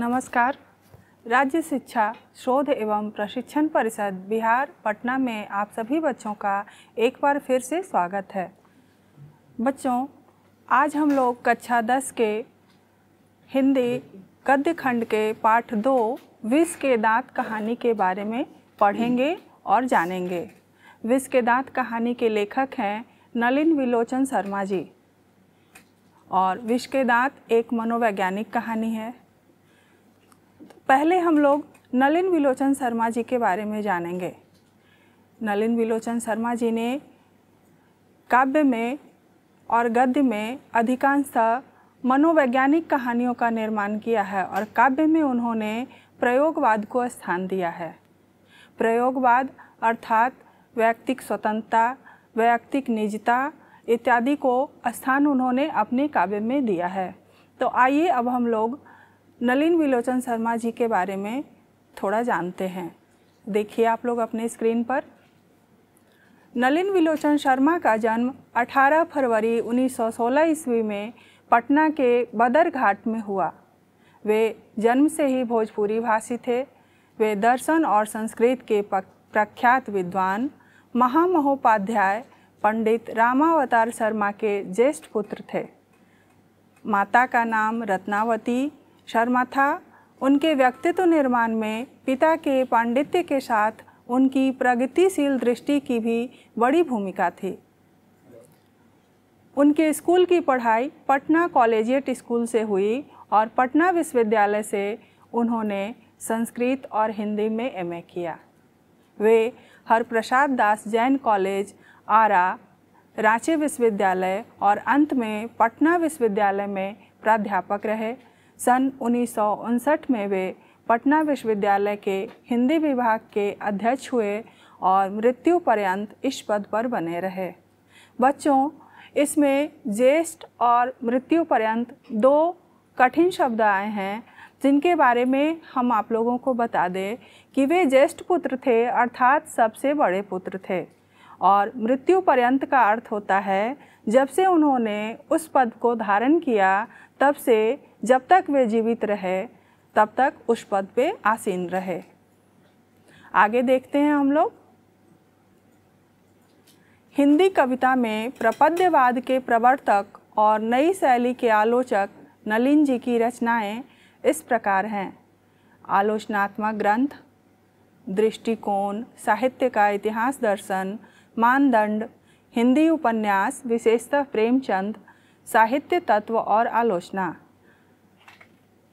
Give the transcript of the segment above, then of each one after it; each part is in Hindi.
नमस्कार। राज्य शिक्षा शोध एवं प्रशिक्षण परिषद बिहार पटना में आप सभी बच्चों का एक बार फिर से स्वागत है। बच्चों, आज हम लोग कक्षा 10 के हिंदी गद्य खंड के पाठ 2 विष के दांत कहानी के बारे में पढ़ेंगे और जानेंगे। विष के दांत कहानी के लेखक हैं नलिन विलोचन शर्मा जी और विष के दांत एक मनोवैज्ञानिक कहानी है। पहले हम लोग नलिन विलोचन शर्मा जी के बारे में जानेंगे। नलिन विलोचन शर्मा जी ने काव्य में और गद्य में अधिकांशतः मनोवैज्ञानिक कहानियों का निर्माण किया है और काव्य में उन्होंने प्रयोगवाद को स्थान दिया है। प्रयोगवाद अर्थात वैयक्तिक स्वतंत्रता, वैयक्तिक निजता इत्यादि को स्थान उन्होंने अपने काव्य में दिया है। तो आइए अब हम लोग नलिन विलोचन शर्मा जी के बारे में थोड़ा जानते हैं। देखिए आप लोग अपने स्क्रीन पर। नलिन विलोचन शर्मा का जन्म 18 फरवरी 1916 ईस्वी में पटना के बदरघाट में हुआ। वे जन्म से ही भोजपुरी भाषी थे। वे दर्शन और संस्कृत के प्रख्यात विद्वान महामहोपाध्याय पंडित रामावतार शर्मा के ज्येष्ठ पुत्र थे। माता का नाम रत्नावती शर्मा था। उनके व्यक्तित्व निर्माण में पिता के पांडित्य के साथ उनकी प्रगतिशील दृष्टि की भी बड़ी भूमिका थी। उनके स्कूल की पढ़ाई पटना कॉलेजिएट स्कूल से हुई और पटना विश्वविद्यालय से उन्होंने संस्कृत और हिंदी में एमए किया। वे हरप्रसाद दास जैन कॉलेज, आरा, रांची विश्वविद्यालय और अंत में पटना विश्वविद्यालय में प्राध्यापक रहे। सन 1959 में वे पटना विश्वविद्यालय के हिंदी विभाग के अध्यक्ष हुए और मृत्यु पर्यंत इस पद पर बने रहे। बच्चों, इसमें ज्येष्ठ और मृत्यु पर्यंत 2 कठिन शब्द आए हैं जिनके बारे में हम आप लोगों को बता दें कि वे ज्येष्ठ पुत्र थे अर्थात सबसे बड़े पुत्र थे, और मृत्यु पर्यंत का अर्थ होता है जब से उन्होंने उस पद को धारण किया तब से जब तक वे जीवित रहे तब तक उस पद पे आसीन रहे। आगे देखते हैं हम लोग। हिंदी कविता में प्रपद्यवाद के प्रवर्तक और नई शैली के आलोचक नलिन जी की रचनाएं इस प्रकार हैं। आलोचनात्मक ग्रंथ, दृष्टिकोण, साहित्य का इतिहास दर्शन, मानदंड, हिंदी उपन्यास विशेषतः प्रेमचंद, साहित्य तत्व और आलोचना।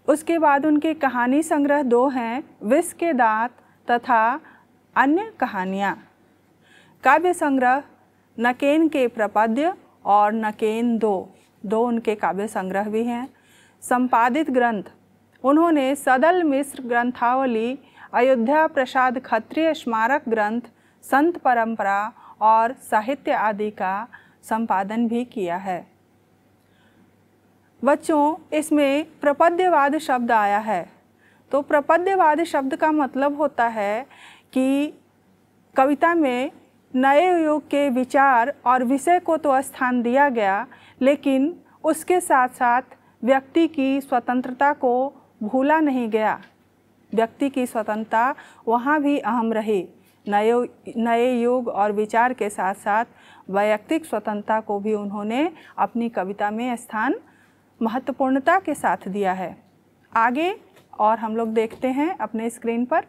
उसके बाद उनके कहानी संग्रह 2 हैं, विष के दांत तथा अन्य कहानियाँ। काव्य संग्रह नकेन के प्रपद्य और नकेन 2 उनके काव्य संग्रह भी हैं। संपादित ग्रंथ उन्होंने सदल मिश्र ग्रंथावली, अयोध्या प्रसाद क्षत्रिय स्मारक ग्रंथ, संत परंपरा और साहित्य आदि का संपादन भी किया है। बच्चों, इसमें प्रपद्यवाद शब्द आया है। तो प्रपद्यवाद शब्द का मतलब होता है कि कविता में नए युग के विचार और विषय को तो स्थान दिया गया, लेकिन उसके साथ साथ व्यक्ति की स्वतंत्रता को भूला नहीं गया। व्यक्ति की स्वतंत्रता वहाँ भी अहम रही। नए युग और विचार के साथ साथ वैयक्तिक स्वतंत्रता को भी उन्होंने अपनी कविता में स्थान महत्वपूर्णता के साथ दिया है। आगे और हम लोग देखते हैं अपने स्क्रीन पर।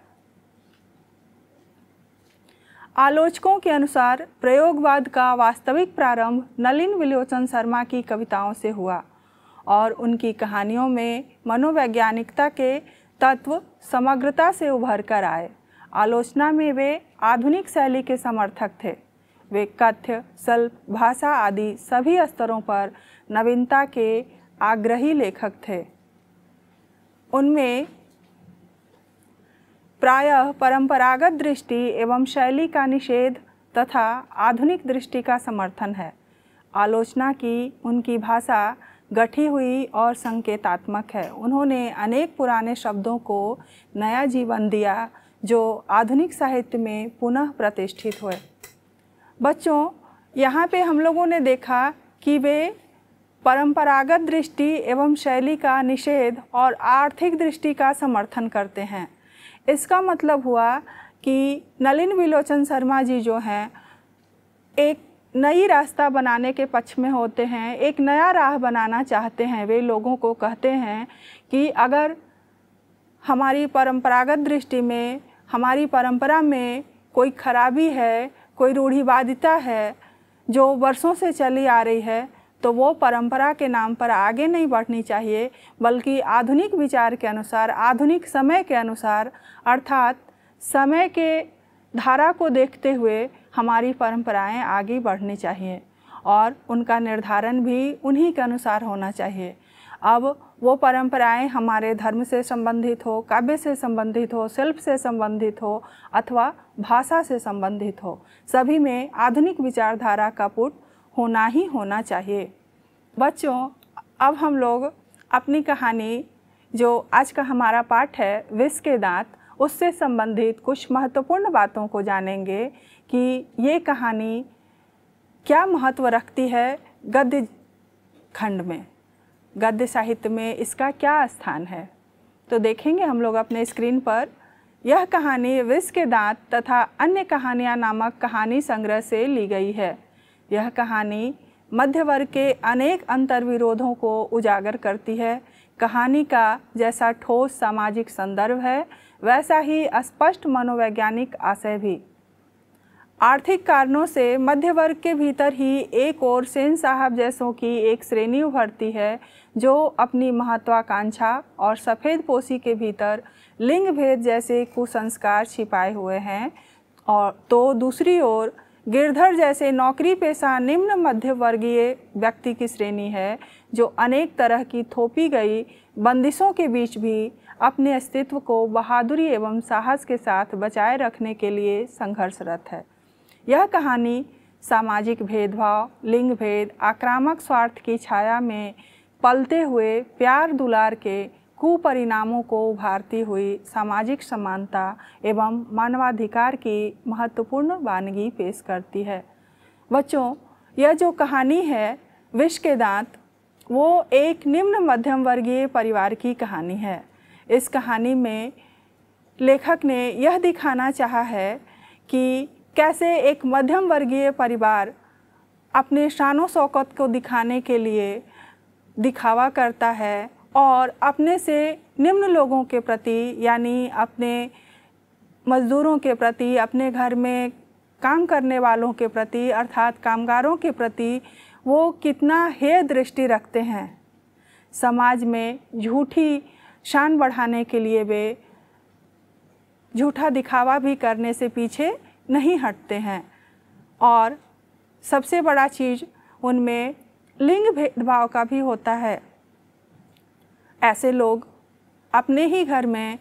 आलोचकों के अनुसार प्रयोगवाद का वास्तविक प्रारंभ नलिन विलोचन शर्मा की कविताओं से हुआ और उनकी कहानियों में मनोवैज्ञानिकता के तत्व समग्रता से उभर कर आए। आलोचना में वे आधुनिक शैली के समर्थक थे। वे कथ्य, शल्प, भाषा आदि सभी स्तरों पर नवीनता के आग्रही लेखक थे। उनमें प्रायः परंपरागत दृष्टि एवं शैली का निषेध तथा आधुनिक दृष्टि का समर्थन है। आलोचना की उनकी भाषा गठी हुई और संकेतात्मक है। उन्होंने अनेक पुराने शब्दों को नया जीवन दिया जो आधुनिक साहित्य में पुनः प्रतिष्ठित हुए। बच्चों, यहाँ पे हम लोगों ने देखा कि वे परंपरागत दृष्टि एवं शैली का निषेध और आर्थिक दृष्टि का समर्थन करते हैं। इसका मतलब हुआ कि नलिन विलोचन शर्मा जी जो हैं एक नई रास्ता बनाने के पक्ष में होते हैं, एक नया राह बनाना चाहते हैं। वे लोगों को कहते हैं कि अगर हमारी परंपरागत दृष्टि में, हमारी परंपरा में कोई खराबी है, कोई रूढ़िवादिता है जो वर्षों से चली आ रही है, तो वो परंपरा के नाम पर आगे नहीं बढ़नी चाहिए, बल्कि आधुनिक विचार के अनुसार, आधुनिक समय के अनुसार, अर्थात समय के धारा को देखते हुए हमारी परंपराएं आगे बढ़नी चाहिए और उनका निर्धारण भी उन्हीं के अनुसार होना चाहिए। अब वो परंपराएं हमारे धर्म से संबंधित हो, काव्य से संबंधित हो, शिल्प से संबंधित हो अथवा भाषा से संबंधित हो, सभी में आधुनिक विचारधारा का पुट होना ही होना चाहिए। बच्चों, अब हम लोग अपनी कहानी, जो आज का हमारा पाठ है विष के दांत, उससे संबंधित कुछ महत्वपूर्ण बातों को जानेंगे कि ये कहानी क्या महत्व रखती है गद्य खंड में, गद्य साहित्य में इसका क्या स्थान है। तो देखेंगे हम लोग अपने स्क्रीन पर। यह कहानी विष के दांत तथा अन्य कहानियाँ नामक कहानी संग्रह से ली गई है। यह कहानी मध्य वर्ग के अनेक अंतर्विरोधों को उजागर करती है। कहानी का जैसा ठोस सामाजिक संदर्भ है, वैसा ही स्पष्ट मनोवैज्ञानिक आशय भी। आर्थिक कारणों से मध्य वर्ग के भीतर ही एक और सेन साहब जैसों की एक श्रेणी उभरती है जो अपनी महत्वाकांक्षा और सफ़ेद पोशी के भीतर लिंग भेद जैसे कुसंस्कार छिपाए हुए हैं, और तो दूसरी ओर गिरधर जैसे नौकरी पेशा निम्न मध्य वर्गीय व्यक्ति की श्रेणी है जो अनेक तरह की थोपी गई बंदिशों के बीच भी अपने अस्तित्व को बहादुरी एवं साहस के साथ बचाए रखने के लिए संघर्षरत है। यह कहानी सामाजिक भेदभाव, लिंग भेद, आक्रामक स्वार्थ की छाया में पलते हुए प्यार दुलार के कुपरिणामों को उभारती हुई सामाजिक समानता एवं मानवाधिकार की महत्वपूर्ण वानगी पेश करती है। बच्चों, यह जो कहानी है विष के दांत, वो एक निम्न मध्यम वर्गीय परिवार की कहानी है। इस कहानी में लेखक ने यह दिखाना चाहा है कि कैसे एक मध्यम वर्गीय परिवार अपने शानो शौकत को दिखाने के लिए दिखावा करता है और अपने से निम्न लोगों के प्रति, यानी अपने मज़दूरों के प्रति, अपने घर में काम करने वालों के प्रति अर्थात कामगारों के प्रति वो कितना हेय दृष्टि रखते हैं। समाज में झूठी शान बढ़ाने के लिए वे झूठा दिखावा भी करने से पीछे नहीं हटते हैं। और सबसे बड़ा चीज़ उनमें लिंग भेदभाव का भी होता है। ऐसे लोग अपने ही घर में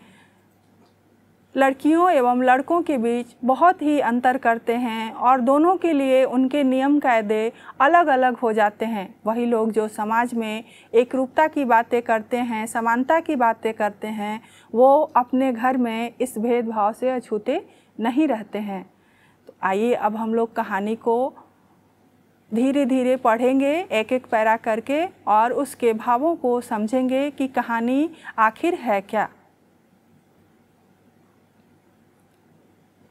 लड़कियों एवं लड़कों के बीच बहुत ही अंतर करते हैं और दोनों के लिए उनके नियम कायदे अलग अलग हो जाते हैं। वही लोग जो समाज में एकरूपता की बातें करते हैं, समानता की बातें करते हैं, वो अपने घर में इस भेदभाव से अछूते नहीं रहते हैं। तो आइए अब हम लोग कहानी को धीरे धीरे पढ़ेंगे, एक एक पैरा करके, और उसके भावों को समझेंगे कि कहानी आखिर है क्या।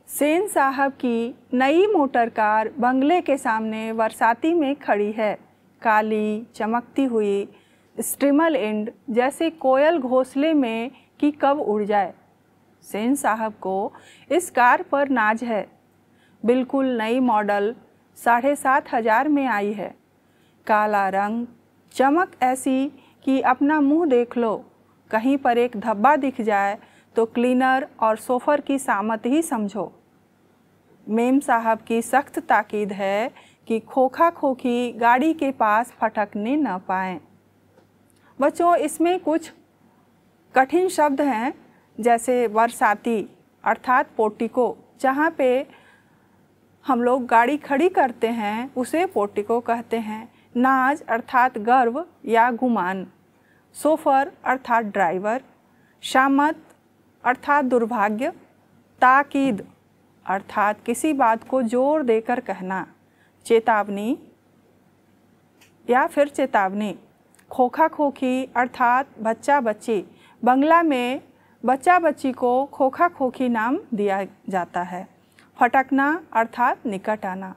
सेन साहब की नई मोटर कार बंगले के सामने बरसाती में खड़ी है। काली चमकती हुई स्ट्रिमल एंड जैसे कोयल घोंसले में कि कब उड़ जाए। सेन साहब को इस कार पर नाज है। बिल्कुल नई मॉडल 7,500 में आई है। काला रंग, चमक ऐसी कि अपना मुंह देख लो, कहीं पर एक धब्बा दिख जाए तो क्लीनर और सोफर की सामत ही समझो। मेम साहब की सख्त ताकीद है कि खोखा खोखी गाड़ी के पास फटकने न पाएं। बच्चों, इसमें कुछ कठिन शब्द हैं, जैसे बरसाती अर्थात पोर्टिको, जहाँ पे हम लोग गाड़ी खड़ी करते हैं उसे पोर्टिको कहते हैं। नाज अर्थात गर्व या गुमान, सोफर अर्थात ड्राइवर, शामत अर्थात दुर्भाग्य, ताकीद अर्थात किसी बात को जोर देकर कहना, चेतावनी, या फिर चेतावनी। खोखा खोखी अर्थात बच्चा बच्ची। बंगला में बच्चा बच्ची को खोखा खोखी नाम दिया जाता है। फटकना अर्थात निकट आना।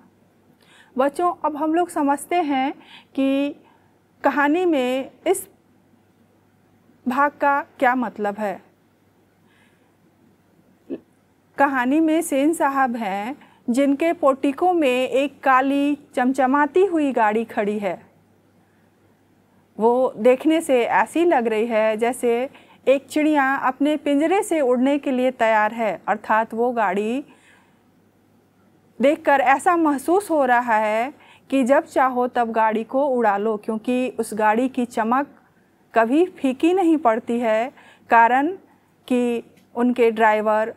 बच्चों, अब हम लोग समझते हैं कि कहानी में इस भाग का क्या मतलब है। कहानी में सेन साहब हैं जिनके पोर्टिको में एक काली चमचमाती हुई गाड़ी खड़ी है। वो देखने से ऐसी लग रही है जैसे एक चिड़िया अपने पिंजरे से उड़ने के लिए तैयार है, अर्थात वो गाड़ी देखकर ऐसा महसूस हो रहा है कि जब चाहो तब गाड़ी को उड़ा लो, क्योंकि उस गाड़ी की चमक कभी फीकी नहीं पड़ती है, कारण कि उनके ड्राइवर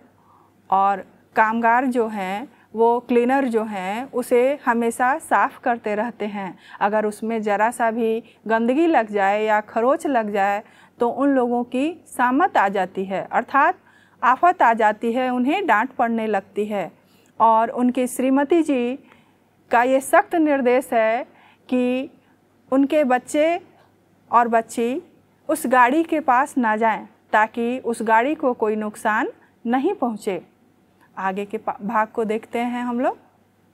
और कामगार जो हैं, वो क्लीनर जो हैं, उसे हमेशा साफ़ करते रहते हैं। अगर उसमें ज़रा सा भी गंदगी लग जाए या खरोंच लग जाए तो उन लोगों की सामत आ जाती है, अर्थात आफत आ जाती है, उन्हें डांट पड़ने लगती है। और उनकी श्रीमती जी का ये सख्त निर्देश है कि उनके बच्चे और बच्ची उस गाड़ी के पास ना जाएं, ताकि उस गाड़ी को कोई नुकसान नहीं पहुँचे। आगे के भाग को देखते हैं हम लोग।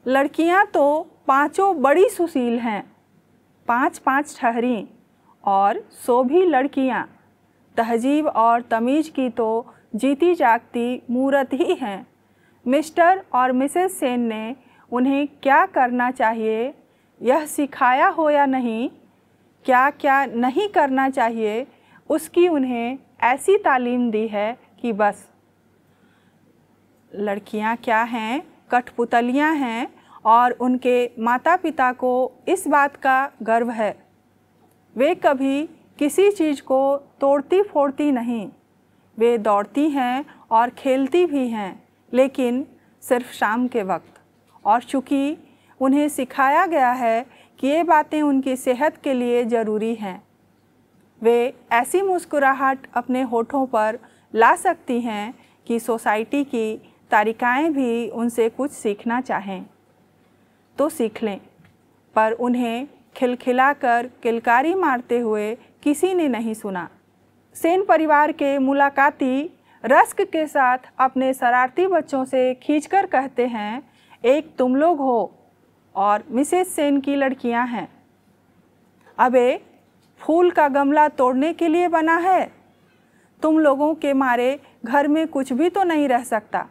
लड़कियां तो पांचों बड़ी सुशील हैं, 5-5 ठहरी, और सो भी लड़कियां तहजीब और तमीज़ की तो जीती जागती मूरत ही हैं। मिस्टर और मिसेस सेन ने उन्हें क्या करना चाहिए यह सिखाया हो या नहीं, क्या क्या नहीं करना चाहिए उसकी उन्हें ऐसी तालीम दी है कि बस। लड़कियां क्या हैं, कठपुतलियां हैं, और उनके माता पिता को इस बात का गर्व है। वे कभी किसी चीज़ को तोड़ती फोड़ती नहीं। वे दौड़ती हैं और खेलती भी हैं, लेकिन सिर्फ शाम के वक्त। और चूँकि उन्हें सिखाया गया है कि ये बातें उनकी सेहत के लिए ज़रूरी हैं, वे ऐसी मुस्कुराहट अपने होठों पर ला सकती हैं कि सोसाइटी की तारिकाएं भी उनसे कुछ सीखना चाहें तो सीख लें, पर उन्हें खिलखिलाकर किलकारी मारते हुए किसी ने नहीं सुना। सेन परिवार के मुलाकाती रस्क के साथ अपने शरारती बच्चों से खींचकर कहते हैं, एक तुम लोग हो और मिसेस सेन की लड़कियां हैं। अबे फूल का गमला तोड़ने के लिए बना है, तुम लोगों के मारे घर में कुछ भी तो नहीं रह सकता।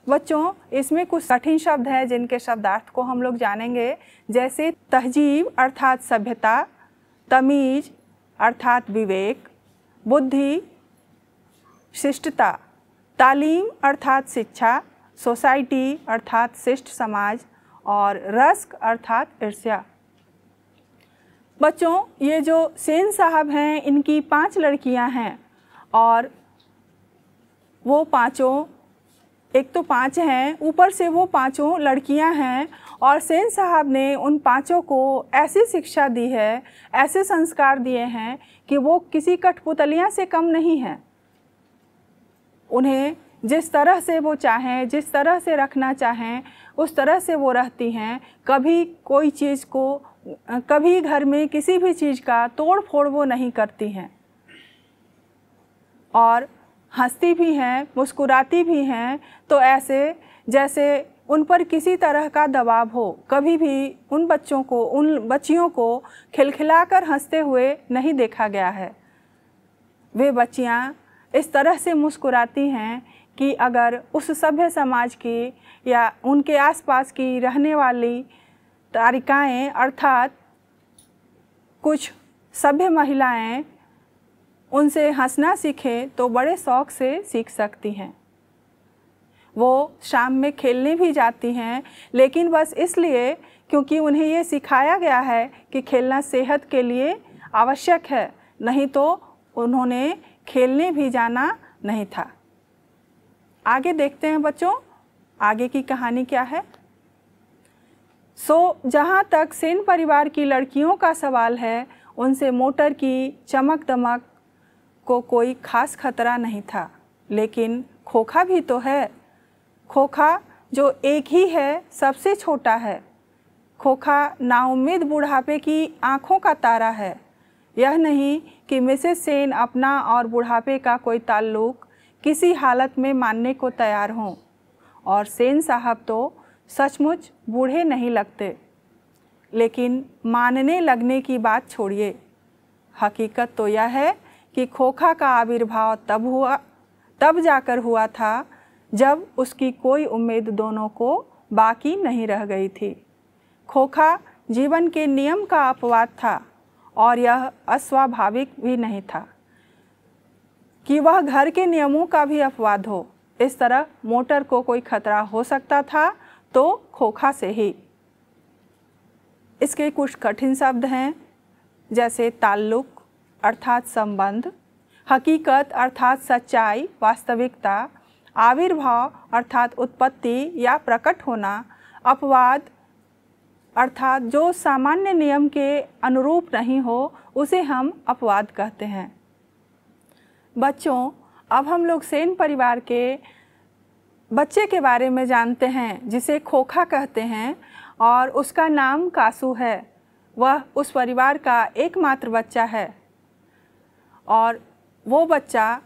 बच्चों, इसमें कुछ कठिन शब्द हैं जिनके शब्दार्थ को हम लोग जानेंगे, जैसे तहजीब अर्थात सभ्यता, तमीज़ अर्थात विवेक, बुद्धि शिष्टता, तालीम अर्थात शिक्षा, सोसाइटी अर्थात शिष्ट समाज, और रस्क अर्थात ईर्ष्या। बच्चों, ये जो सेन साहब हैं, इनकी 5 लड़कियां हैं, और वो पाँचों, एक तो 5 हैं, ऊपर से वो 5 लड़कियां हैं, और सेन साहब ने उन 5 को ऐसी शिक्षा दी है, ऐसे संस्कार दिए हैं कि वो किसी कठपुतलियां से कम नहीं हैं। उन्हें जिस तरह से वो चाहें, जिस तरह से रखना चाहें, उस तरह से वो रहती हैं। कभी कोई चीज़ को, कभी घर में किसी भी चीज़ का तोड़ फोड़ वो नहीं करती हैं, और हंसती भी हैं, मुस्कुराती भी हैं, तो ऐसे जैसे उन पर किसी तरह का दबाव हो। कभी भी उन बच्चों को, उन बच्चियों को खिलखिलाकर हंसते हुए नहीं देखा गया है। वे बच्चियां इस तरह से मुस्कुराती हैं कि अगर उस सभ्य समाज की या उनके आसपास की रहने वाली तारिकाएं अर्थात कुछ सभ्य महिलाएं उनसे हंसना सीखें तो बड़े शौक़ से सीख सकती हैं। वो शाम में खेलने भी जाती हैं, लेकिन बस इसलिए क्योंकि उन्हें ये सिखाया गया है कि खेलना सेहत के लिए आवश्यक है, नहीं तो उन्होंने खेलने भी जाना नहीं था। आगे देखते हैं बच्चों, आगे की कहानी क्या है। जहाँ तक सेन परिवार की लड़कियों का सवाल है, उनसे मोटर की चमक दमक को कोई खास खतरा नहीं था, लेकिन खोखा भी तो है। खोखा जो एक ही है, सबसे छोटा है। खोखा नाउम्मीद बुढ़ापे की आँखों का तारा है। यह नहीं कि मिसेस सेन अपना और बुढ़ापे का कोई ताल्लुक किसी हालत में मानने को तैयार हों, और सेन साहब तो सचमुच बूढ़े नहीं लगते। लेकिन मानने लगने की बात छोड़िए, हकीकत तो यह है कि खोखा का आविर्भाव तब जाकर हुआ था जब उसकी कोई उम्मीद दोनों को बाकी नहीं रह गई थी। खोखा जीवन के नियम का अपवाद था, और यह अस्वाभाविक भी नहीं था कि वह घर के नियमों का भी अपवाद हो। इस तरह मोटर को कोई खतरा हो सकता था तो खोखा से ही। इसके कुछ कठिन शब्द हैं, जैसे ताल्लुक अर्थात संबंध, हकीकत अर्थात सच्चाई वास्तविकता, आविर्भाव अर्थात उत्पत्ति या प्रकट होना, अपवाद अर्थात जो सामान्य नियम के अनुरूप नहीं हो उसे हम अपवाद कहते हैं। बच्चों, अब हम लोग सेन परिवार के बच्चे के बारे में जानते हैं जिसे खोखा कहते हैं, और उसका नाम कासू है। वह उस परिवार का एकमात्र बच्चा है, और वो बच्चा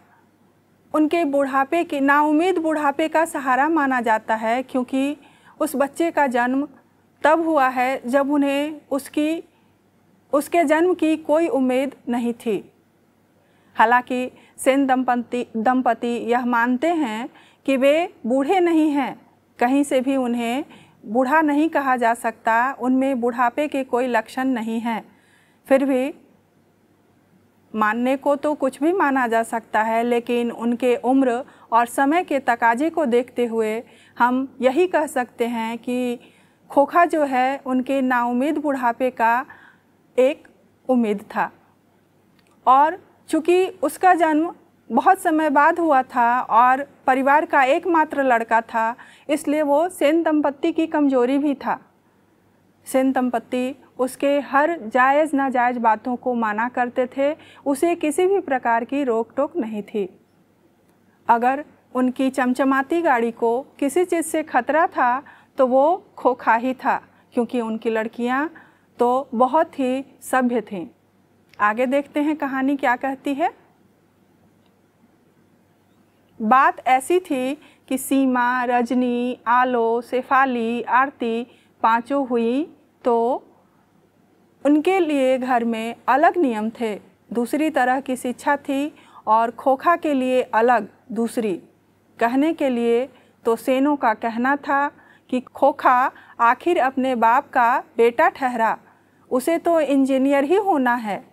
उनके बुढ़ापे के नाउम्मीद बुढ़ापे का सहारा माना जाता है, क्योंकि उस बच्चे का जन्म तब हुआ है जब उन्हें उसके जन्म की कोई उम्मीद नहीं थी। हालांकि सेन दंपति यह मानते हैं कि वे बूढ़े नहीं हैं, कहीं से भी उन्हें बूढ़ा नहीं कहा जा सकता, उनमें बुढ़ापे के कोई लक्षण नहीं हैं। फिर भी मानने को तो कुछ भी माना जा सकता है, लेकिन उनके उम्र और समय के तकाजे को देखते हुए हम यही कह सकते हैं कि खोखा जो है उनके नाउम्मीद बुढ़ापे का एक उम्मीद था। और चूँकि उसका जन्म बहुत समय बाद हुआ था और परिवार का एकमात्र लड़का था, इसलिए वो सेन दंपत्ति की कमजोरी भी था। सेन दंपत्ति उसके हर जायज़ नाजायज़ बातों को माना करते थे, उसे किसी भी प्रकार की रोक टोक नहीं थी। अगर उनकी चमचमाती गाड़ी को किसी चीज़ से खतरा था तो वो खोखा ही था, क्योंकि उनकी लड़कियां तो बहुत ही सभ्य थीं। आगे देखते हैं कहानी क्या कहती है। बात ऐसी थी कि सीमा, रजनी, आलो, शेफाली, आरती पांचों हुई तो उनके लिए घर में अलग नियम थे, दूसरी तरह की शिक्षा थी, और खोखा के लिए अलग दूसरी। कहने के लिए तो सेनों का कहना था कि खोखा आखिर अपने बाप का बेटा ठहरा, उसे तो इंजीनियर ही होना है।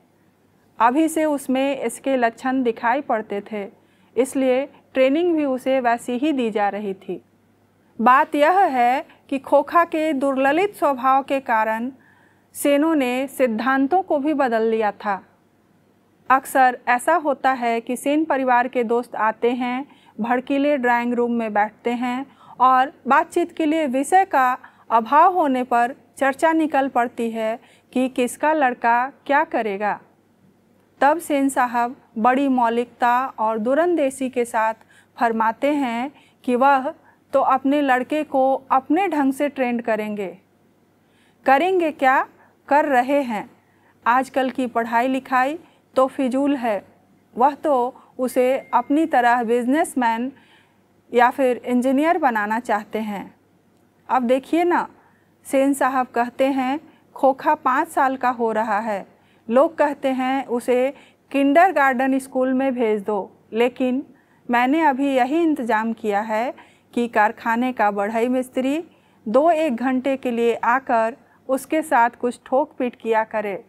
अभी से उसमें इसके लक्षण दिखाई पड़ते थे, इसलिए ट्रेनिंग भी उसे वैसी ही दी जा रही थी। बात यह है कि खोखा के दुर्ललित स्वभाव के कारण सेनों ने सिद्धांतों को भी बदल लिया था। अक्सर ऐसा होता है कि सेन परिवार के दोस्त आते हैं, भड़कीले ड्राइंग रूम में बैठते हैं और बातचीत के लिए विषय का अभाव होने पर चर्चा निकल पड़ती है कि किसका लड़का क्या करेगा। तब सेन साहब बड़ी मौलिकता और दुरंदेशी के साथ फरमाते हैं कि वह तो अपने लड़के को अपने ढंग से ट्रेंड करेंगे क्या, कर रहे हैं। आजकल की पढ़ाई लिखाई तो फिजूल है, वह तो उसे अपनी तरह बिजनेसमैन या फिर इंजीनियर बनाना चाहते हैं। अब देखिए ना, सेन साहब कहते हैं खोखा 5 साल का हो रहा है, लोग कहते हैं उसे किंडरगार्टन स्कूल में भेज दो, लेकिन मैंने अभी यही इंतज़ाम किया है कि कारखाने का बढ़ई मिस्त्री 2-1 घंटे के लिए आकर उसके साथ कुछ ठोक पीट किया करे।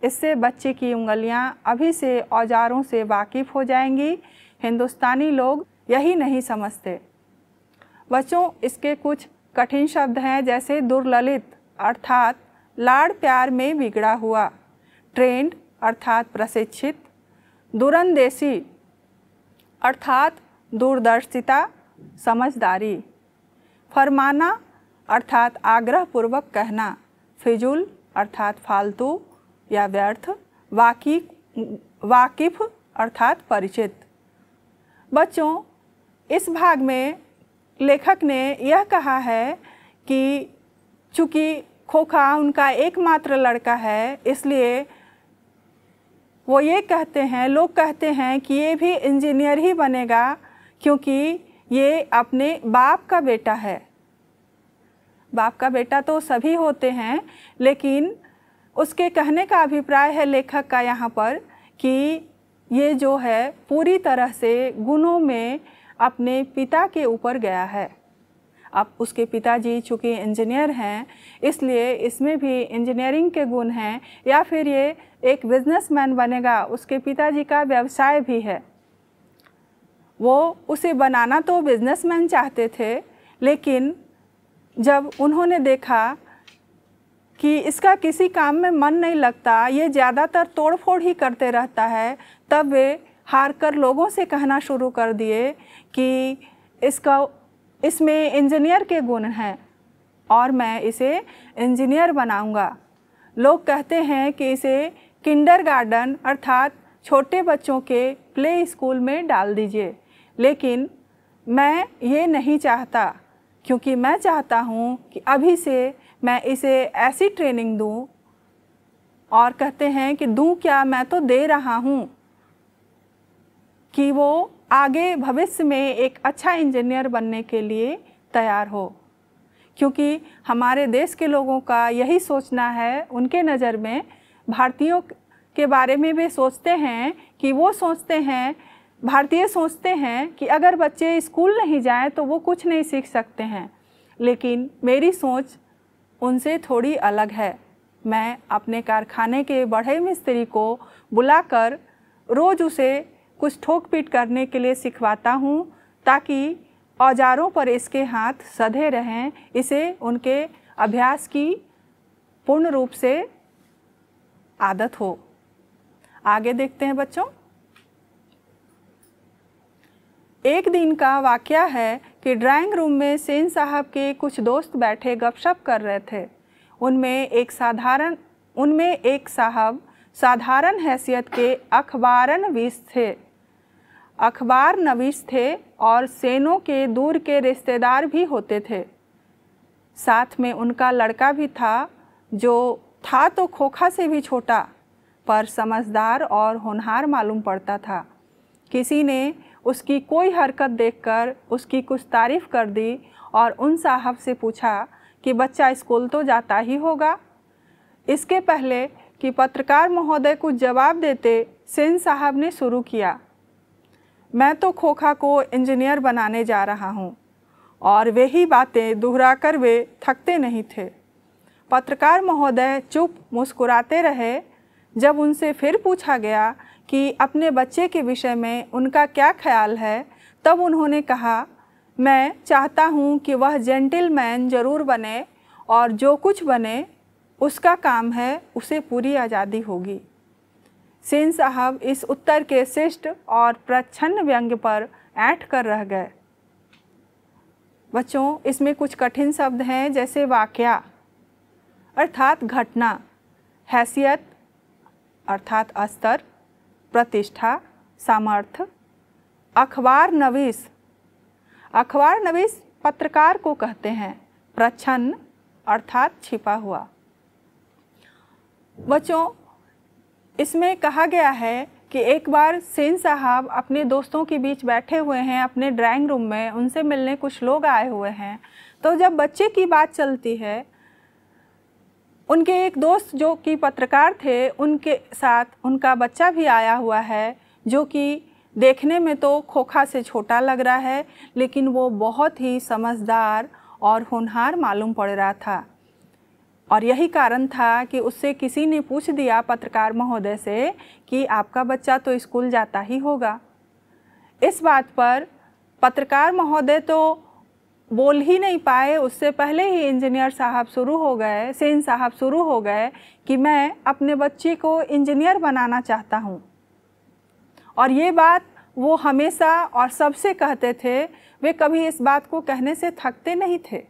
इससे बच्चे की उंगलियां अभी से औजारों से वाकिफ़ हो जाएंगी। हिंदुस्तानी लोग यही नहीं समझते। बच्चों, इसके कुछ कठिन शब्द हैं, जैसे दुर्ललित अर्थात लाड़ प्यार में बिगड़ा हुआ, ट्रेंड अर्थात प्रशिक्षित, दुरंदेशी अर्थात दूरदर्शिता समझदारी, फरमाना अर्थात आग्रहपूर्वक कहना, फिजूल अर्थात फालतू या व्यर्थ, वाकिफ अर्थात परिचित। बच्चों, इस भाग में लेखक ने यह कहा है कि चूँकि खोखा उनका एकमात्र लड़का है, इसलिए वो ये कहते हैं, लोग कहते हैं कि ये भी इंजीनियर ही बनेगा क्योंकि ये अपने बाप का बेटा है। बाप का बेटा तो सभी होते हैं, लेकिन उसके कहने का अभिप्राय है लेखक का यहाँ पर कि ये जो है पूरी तरह से गुणों में अपने पिता के ऊपर गया है। अब उसके पिताजी चूँकि इंजीनियर हैं, इसलिए इसमें भी इंजीनियरिंग के गुण हैं, या फिर ये एक बिजनेसमैन बनेगा, उसके पिताजी का व्यवसाय भी है। वो उसे बनाना तो बिजनेसमैन चाहते थे, लेकिन जब उन्होंने देखा कि इसका किसी काम में मन नहीं लगता, ये ज़्यादातर तोड़फोड़ ही करते रहता है, तब वे हार कर लोगों से कहना शुरू कर दिए कि इसमें इंजीनियर के गुण हैं और मैं इसे इंजीनियर बनाऊंगा। लोग कहते हैं कि इसे किंडरगार्टन अर्थात छोटे बच्चों के प्ले स्कूल में डाल दीजिए, लेकिन मैं ये नहीं चाहता, क्योंकि मैं चाहता हूँ कि अभी से मैं इसे ऐसी ट्रेनिंग दूँ, और कहते हैं कि दूँ क्या, मैं तो दे रहा हूँ, कि वो आगे भविष्य में एक अच्छा इंजीनियर बनने के लिए तैयार हो। क्योंकि हमारे देश के लोगों का यही सोचना है, उनके नज़र में भारतीयों के बारे में वे सोचते हैं कि वो सोचते हैं, भारतीय सोचते हैं कि अगर बच्चे स्कूल नहीं जाएं तो वो कुछ नहीं सीख सकते हैं। लेकिन मेरी सोच उनसे थोड़ी अलग है। मैं अपने कारखाने के बढ़ई मिस्त्री को बुलाकर रोज़ उसे कुछ ठोक पीट करने के लिए सिखवाता हूँ, ताकि औजारों पर इसके हाथ सधे रहें, इसे उनके अभ्यास की पूर्ण रूप से आदत हो। आगे देखते हैं बच्चों। एक दिन का वाकया है कि ड्राइंग रूम में सेन साहब के कुछ दोस्त बैठे गपशप कर रहे थे। उनमें एक साहब साधारण हैसियत के अखबार नवीस थे और सेनों के दूर के रिश्तेदार भी होते थे। साथ में उनका लड़का भी था, जो था तो खोखा से भी छोटा, पर समझदार और होनहार मालूम पड़ता था। किसी ने उसकी कोई हरकत देखकर उसकी कुछ तारीफ़ कर दी और उन साहब से पूछा कि बच्चा स्कूल तो जाता ही होगा। इसके पहले कि पत्रकार महोदय कुछ जवाब देते, सेन साहब ने शुरू किया, मैं तो खोखा को इंजीनियर बनाने जा रहा हूँ। और वही बातें दोहराकर वे थकते नहीं थे। पत्रकार महोदय चुप मुस्कुराते रहे। जब उनसे फिर पूछा गया कि अपने बच्चे के विषय में उनका क्या ख्याल है, तब उन्होंने कहा, मैं चाहता हूँ कि वह जेंटलमैन ज़रूर बने और जो कुछ बने उसका काम है, उसे पूरी आज़ादी होगी। सेन साहब इस उत्तर के शिष्ट और प्रच्छन्न व्यंग्य पर ऐंठ कर रह गए। बच्चों, इसमें कुछ कठिन शब्द हैं, जैसे वाकया अर्थात घटना, हैसियत अर्थात स्तर, प्रतिष्ठा, सामर्थ्य। अखबार नवीस पत्रकार को कहते हैं। प्रच्छन्न अर्थात छिपा हुआ। बच्चों, इसमें कहा गया है कि एक बार सेन साहब अपने दोस्तों के बीच बैठे हुए हैं अपने ड्राइंग रूम में, उनसे मिलने कुछ लोग आए हुए हैं। तो जब बच्चे की बात चलती है, उनके एक दोस्त जो कि पत्रकार थे, उनके साथ उनका बच्चा भी आया हुआ है, जो कि देखने में तो खोखा से छोटा लग रहा है, लेकिन वो बहुत ही समझदार और होनहार मालूम पड़ रहा था। और यही कारण था कि उससे किसी ने पूछ दिया पत्रकार महोदय से कि आपका बच्चा तो स्कूल जाता ही होगा। इस बात पर पत्रकार महोदय तो बोल ही नहीं पाए, उससे पहले ही इंजीनियर साहब शुरू हो गए, सेन साहब शुरू हो गए कि मैं अपने बच्चे को इंजीनियर बनाना चाहता हूँ। और ये बात वो हमेशा और सबसे कहते थे, वे कभी इस बात को कहने से थकते नहीं थे।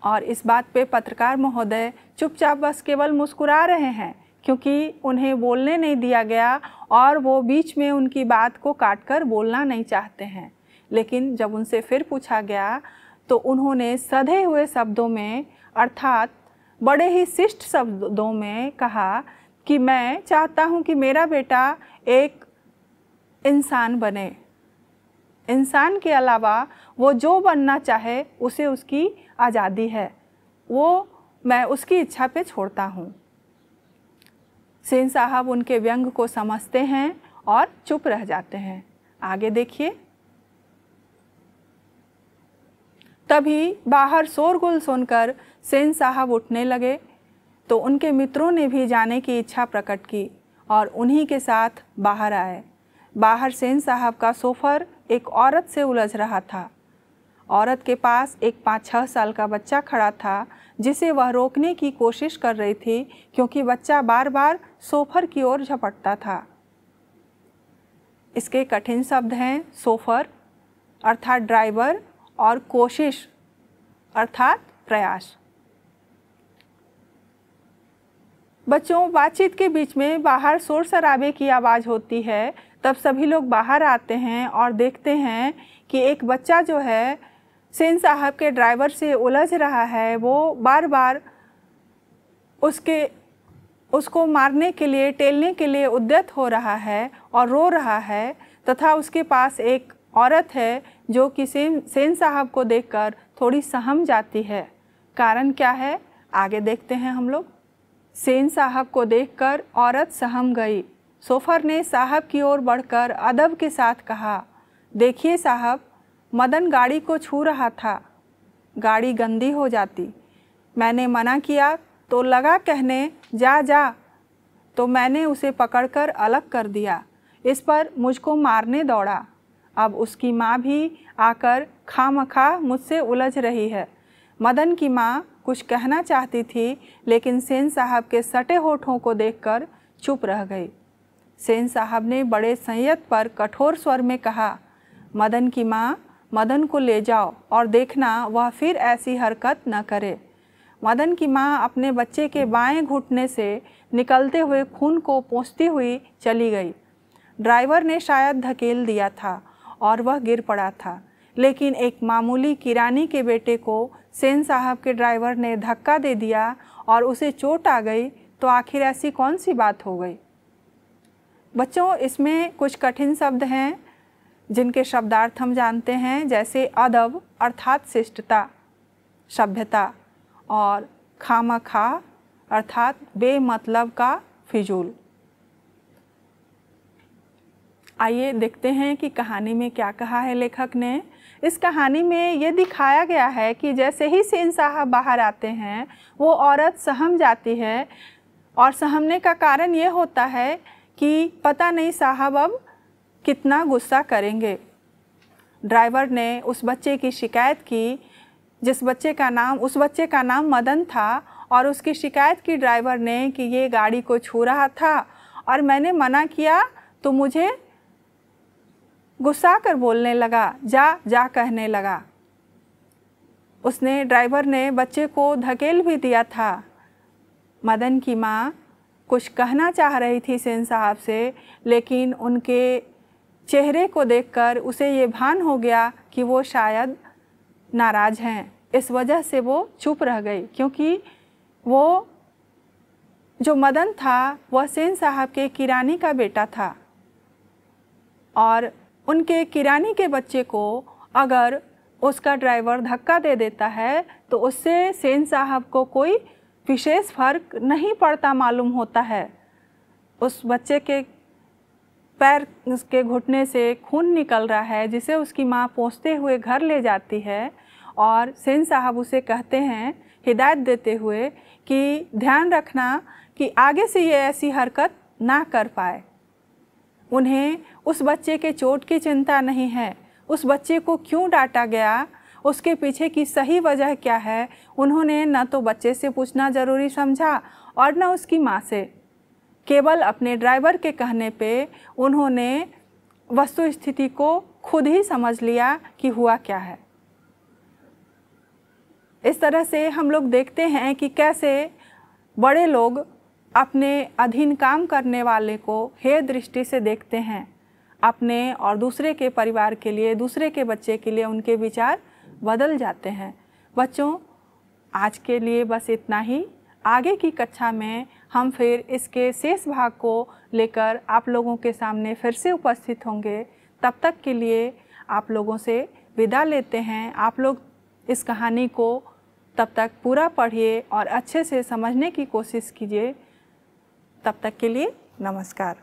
और इस बात पे पत्रकार महोदय चुपचाप बस केवल मुस्कुरा रहे हैं, क्योंकि उन्हें बोलने नहीं दिया गया और वो बीच में उनकी बात को काटकर बोलना नहीं चाहते हैं। लेकिन जब उनसे फिर पूछा गया तो उन्होंने सधे हुए शब्दों में अर्थात बड़े ही शिष्ट शब्दों में कहा कि मैं चाहता हूँ कि मेरा बेटा एक इंसान बने। इंसान के अलावा वो जो बनना चाहे उसे उसकी आज़ादी है, वो मैं उसकी इच्छा पे छोड़ता हूँ। सेन साहब उनके व्यंग को समझते हैं और चुप रह जाते हैं। आगे देखिए। तभी बाहर शोरगुल सुनकर सेन साहब उठने लगे तो उनके मित्रों ने भी जाने की इच्छा प्रकट की और उन्हीं के साथ बाहर आए। बाहर सेन साहब का सोफर एक औरत से उलझ रहा था। औरत के पास एक 5-6 साल का बच्चा खड़ा था जिसे वह रोकने की कोशिश कर रही थी क्योंकि बच्चा बार बार सोफर की ओर झपटता था। इसके कठिन शब्द हैं सोफर अर्थात ड्राइवर और कोशिश अर्थात प्रयास। बच्चों, बातचीत के बीच में बाहर शोर शराबे की आवाज़ होती है। तब सभी लोग बाहर आते हैं और देखते हैं कि एक बच्चा जो है सेन साहब के ड्राइवर से उलझ रहा है। वो बार बार उसको मारने के लिए, टेलने के लिए उद्यत हो रहा है और रो रहा है तथा उसके पास एक औरत है जो कि सेन साहब को देखकर थोड़ी सहम जाती है। कारण क्या है, आगे देखते हैं हम लोग। सेन साहब को देखकर औरत सहम गई। सोफर ने साहब की ओर बढ़कर अदब के साथ कहा, देखिए साहब, मदन गाड़ी को छू रहा था, गाड़ी गंदी हो जाती। मैंने मना किया तो लगा कहने जा जा, तो मैंने उसे पकड़कर अलग कर दिया। इस पर मुझको मारने दौड़ा। अब उसकी माँ भी आकर खामखा मुझसे उलझ रही है। मदन की माँ कुछ कहना चाहती थी लेकिन सेन साहब के सटे होठों को देखकर चुप रह गई। सेन साहब ने बड़े संयत पर कठोर स्वर में कहा, मदन की माँ, मदन को ले जाओ और देखना वह फिर ऐसी हरकत न करे। मदन की माँ अपने बच्चे के बाएं घुटने से निकलते हुए खून को पोंछती हुई चली गई। ड्राइवर ने शायद धकेल दिया था और वह गिर पड़ा था, लेकिन एक मामूली किरानी के बेटे को सेन साहब के ड्राइवर ने धक्का दे दिया और उसे चोट आ गई, तो आखिर ऐसी कौन सी बात हो गई। बच्चों, इसमें कुछ कठिन शब्द हैं जिनके शब्दार्थ हम जानते हैं, जैसे अदब अर्थात शिष्टता, सभ्यता, और खामखा अर्थात बेमतलब का फिजूल। आइए देखते हैं कि कहानी में क्या कहा है लेखक ने। इस कहानी में ये दिखाया गया है कि जैसे ही सेन साहब बाहर आते हैं वो औरत सहम जाती है और सहमने का कारण ये होता है कि पता नहीं साहब अब कितना गुस्सा करेंगे। ड्राइवर ने उस बच्चे की शिकायत की उस बच्चे का नाम मदन था और उसकी शिकायत की ड्राइवर ने कि ये गाड़ी को छू रहा था और मैंने मना किया तो मुझे गुस्सा कर बोलने लगा, जा जा कहने लगा। ड्राइवर ने बच्चे को धकेल भी दिया था। मदन की माँ कुछ कहना चाह रही थी सेन साहब से, लेकिन उनके चेहरे को देखकर उसे ये भान हो गया कि वो शायद नाराज़ हैं। इस वजह से वो चुप रह गई, क्योंकि वो जो मदन था वह सेन साहब के किरानी का बेटा था और उनके किरानी के बच्चे को अगर उसका ड्राइवर धक्का दे देता है तो उससे सेन साहब को कोई विशेष फर्क नहीं पड़ता मालूम होता है। उस बच्चे के पैर के घुटने से खून निकल रहा है जिसे उसकी माँ पोंछते हुए घर ले जाती है और सेन साहब उसे कहते हैं, हिदायत देते हुए, कि ध्यान रखना कि आगे से ये ऐसी हरकत ना कर पाए। उन्हें उस बच्चे के चोट की चिंता नहीं है, उस बच्चे को क्यों डांटा गया, उसके पीछे की सही वजह क्या है, उन्होंने न तो बच्चे से पूछना ज़रूरी समझा और न उसकी माँ से। केवल अपने ड्राइवर के कहने पे उन्होंने वस्तु स्थिति को खुद ही समझ लिया कि हुआ क्या है। इस तरह से हम लोग देखते हैं कि कैसे बड़े लोग अपने अधीन काम करने वाले को हेय दृष्टि से देखते हैं। अपने और दूसरे के परिवार के लिए, दूसरे के बच्चे के लिए उनके विचार बदल जाते हैं। बच्चों, आज के लिए बस इतना ही। आगे की कक्षा में हम फिर इसके शेष भाग को लेकर आप लोगों के सामने फिर से उपस्थित होंगे। तब तक के लिए आप लोगों से विदा लेते हैं। आप लोग इस कहानी को तब तक पूरा पढ़िए और अच्छे से समझने की कोशिश कीजिए। तब तक के लिए नमस्कार।